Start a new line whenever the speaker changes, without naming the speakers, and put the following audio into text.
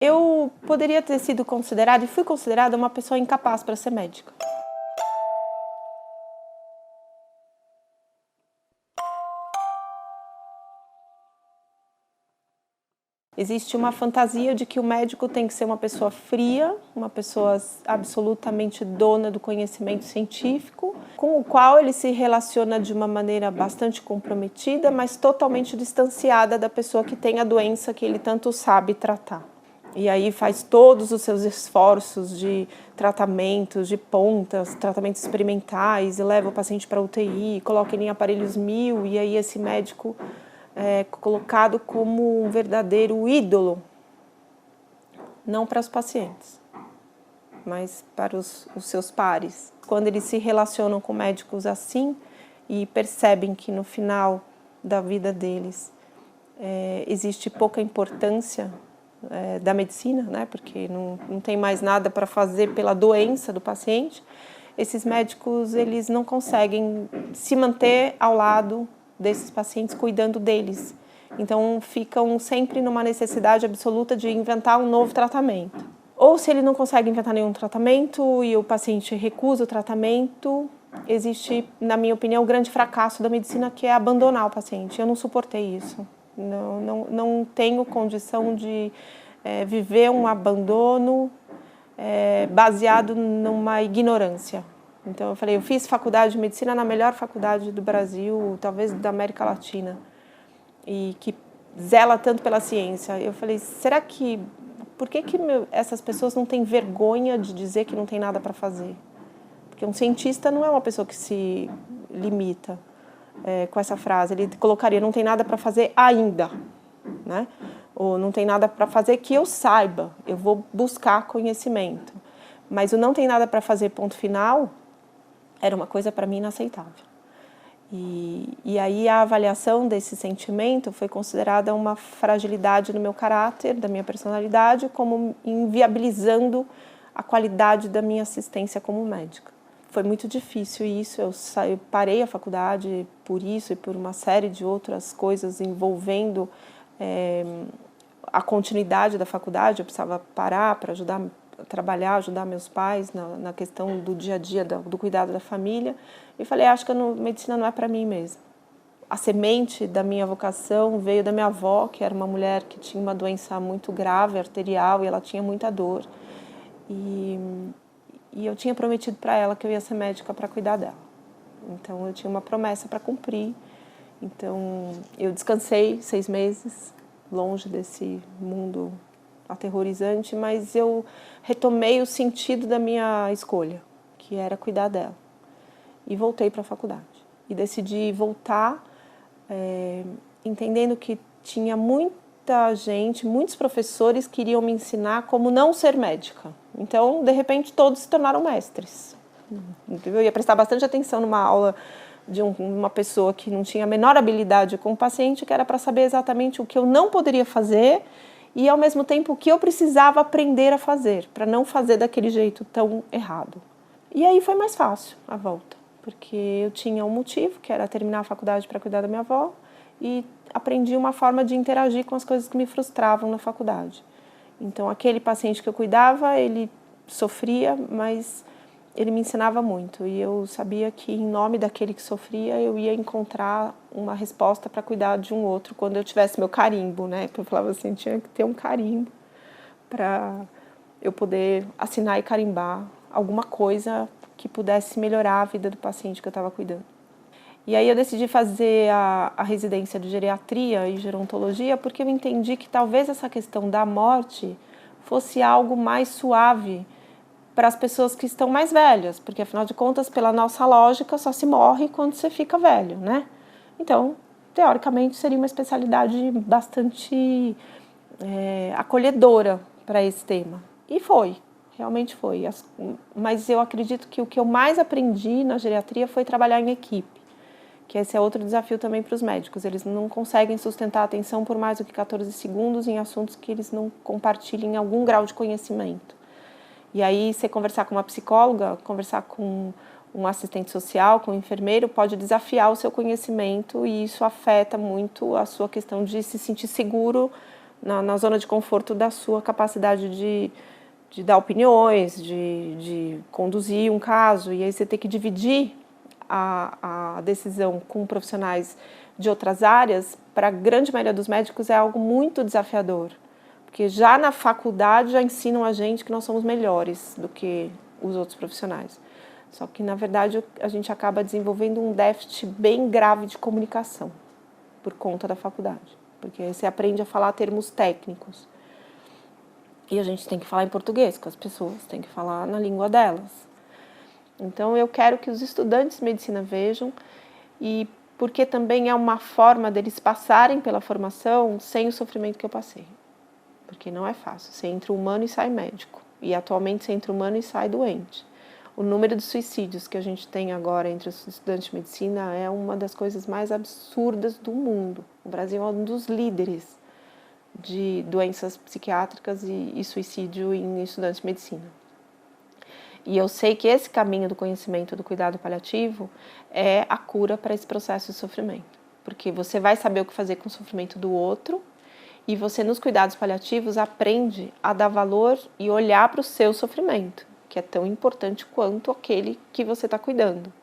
Eu poderia ter sido considerada, e fui considerada, uma pessoa incapaz para ser médica. Existe uma fantasia de que o médico tem que ser uma pessoa fria, uma pessoa absolutamente dona do conhecimento científico, com o qual ele se relaciona de uma maneira bastante comprometida, mas totalmente distanciada da pessoa que tem a doença que ele tanto sabe tratar. E aí faz todos os seus esforços de tratamentos de pontas, tratamentos experimentais, e leva o paciente para a UTI, coloca ele em aparelhos 1000, e aí esse médico é colocado como um verdadeiro ídolo, não para os pacientes, mas para os seus pares. Quando eles se relacionam com médicos assim e percebem que no final da vida deles existe pouca importância da medicina, né, porque não tem mais nada para fazer pela doença do paciente, esses médicos eles não conseguem se manter ao lado desses pacientes, cuidando deles. Então ficam sempre numa necessidade absoluta de inventar um novo tratamento. Ou se ele não consegue inventar nenhum tratamento e o paciente recusa o tratamento, existe, na minha opinião, o grande fracasso da medicina, que é abandonar o paciente. Eu não suportei isso. Não tenho condição de viver um abandono baseado numa ignorância. Então eu falei, eu fiz faculdade de medicina na melhor faculdade do Brasil, talvez da América Latina, e que zela tanto pela ciência. Eu falei, será que... Por que essas pessoas não têm vergonha de dizer que não tem nada para fazer? Porque um cientista não é uma pessoa que se limita com essa frase. Ele colocaria, não tem nada para fazer ainda, né? Ou não tem nada para fazer que eu saiba, eu vou buscar conhecimento. Mas o não tem nada para fazer, ponto final, era uma coisa para mim inaceitável. E aí a avaliação desse sentimento foi considerada uma fragilidade no meu caráter, da minha personalidade, como inviabilizando a qualidade da minha assistência como médica. Foi muito difícil isso, eu parei a faculdade por isso e por uma série de outras coisas envolvendo a continuidade da faculdade. Eu precisava parar para ajudar a trabalhar, ajudar meus pais na questão do dia a dia, do cuidado da família. E falei, acho que a medicina não é para mim mesmo. A semente da minha vocação veio da minha avó, que era uma mulher que tinha uma doença muito grave, arterial, e ela tinha muita dor. E eu tinha prometido para ela que eu ia ser médica para cuidar dela. Então eu tinha uma promessa para cumprir. Então eu descansei 6 meses, longe desse mundo aterrorizante, mas eu retomei o sentido da minha escolha, que era cuidar dela. E voltei para a faculdade. E decidi voltar entendendo que tinha muita gente, muitos professores que queriam me ensinar como não ser médica. Então, de repente, todos se tornaram mestres. Eu ia prestar bastante atenção numa aula de uma pessoa que não tinha a menor habilidade com o paciente, que era para saber exatamente o que eu não poderia fazer e, ao mesmo tempo, o que eu precisava aprender a fazer, para não fazer daquele jeito tão errado. E aí foi mais fácil a volta, porque eu tinha um motivo, que era terminar a faculdade para cuidar da minha avó, e aprendi uma forma de interagir com as coisas que me frustravam na faculdade. Então, aquele paciente que eu cuidava, ele sofria, mas ele me ensinava muito. E eu sabia que, em nome daquele que sofria, eu ia encontrar uma resposta para cuidar de um outro quando eu tivesse meu carimbo, né? Porque eu falava assim, tinha que ter um carimbo para eu poder assinar e carimbar alguma coisa que pudesse melhorar a vida do paciente que eu estava cuidando. E aí eu decidi fazer a residência de geriatria e gerontologia porque eu entendi que talvez essa questão da morte fosse algo mais suave para as pessoas que estão mais velhas, porque afinal de contas, pela nossa lógica, só se morre quando você fica velho, né? Então, teoricamente, seria uma especialidade bastante acolhedora para esse tema. E foi, realmente foi. Mas eu acredito que o que eu mais aprendi na geriatria foi trabalhar em equipe, que esse é outro desafio também para os médicos. Eles não conseguem sustentar a atenção por mais do que 14 segundos em assuntos que eles não compartilhem algum grau de conhecimento. E aí, você conversar com uma psicóloga, conversar com um assistente social, com um enfermeiro, pode desafiar o seu conhecimento e isso afeta muito a sua questão de se sentir seguro na zona de conforto da sua capacidade de dar opiniões, de conduzir um caso, e aí você tem que dividir a decisão com profissionais de outras áreas, para a grande maioria dos médicos é algo muito desafiador, porque já na faculdade já ensinam a gente que nós somos melhores do que os outros profissionais. Só que, na verdade, a gente acaba desenvolvendo um déficit bem grave de comunicação por conta da faculdade, porque você aprende a falar termos técnicos. E a gente tem que falar em português com as pessoas, tem que falar na língua delas. Então, eu quero que os estudantes de medicina vejam, e porque também é uma forma deles passarem pela formação sem o sofrimento que eu passei. Porque não é fácil, você entra humano e sai médico. E atualmente você entra humano e sai doente. O número de suicídios que a gente tem agora entre os estudantes de medicina é uma das coisas mais absurdas do mundo. O Brasil é um dos líderes de doenças psiquiátricas e suicídio em estudantes de medicina. E eu sei que esse caminho do conhecimento do cuidado paliativo é a cura para esse processo de sofrimento. Porque você vai saber o que fazer com o sofrimento do outro, e você, nos cuidados paliativos, aprende a dar valor e olhar para o seu sofrimento, que é tão importante quanto aquele que você está cuidando.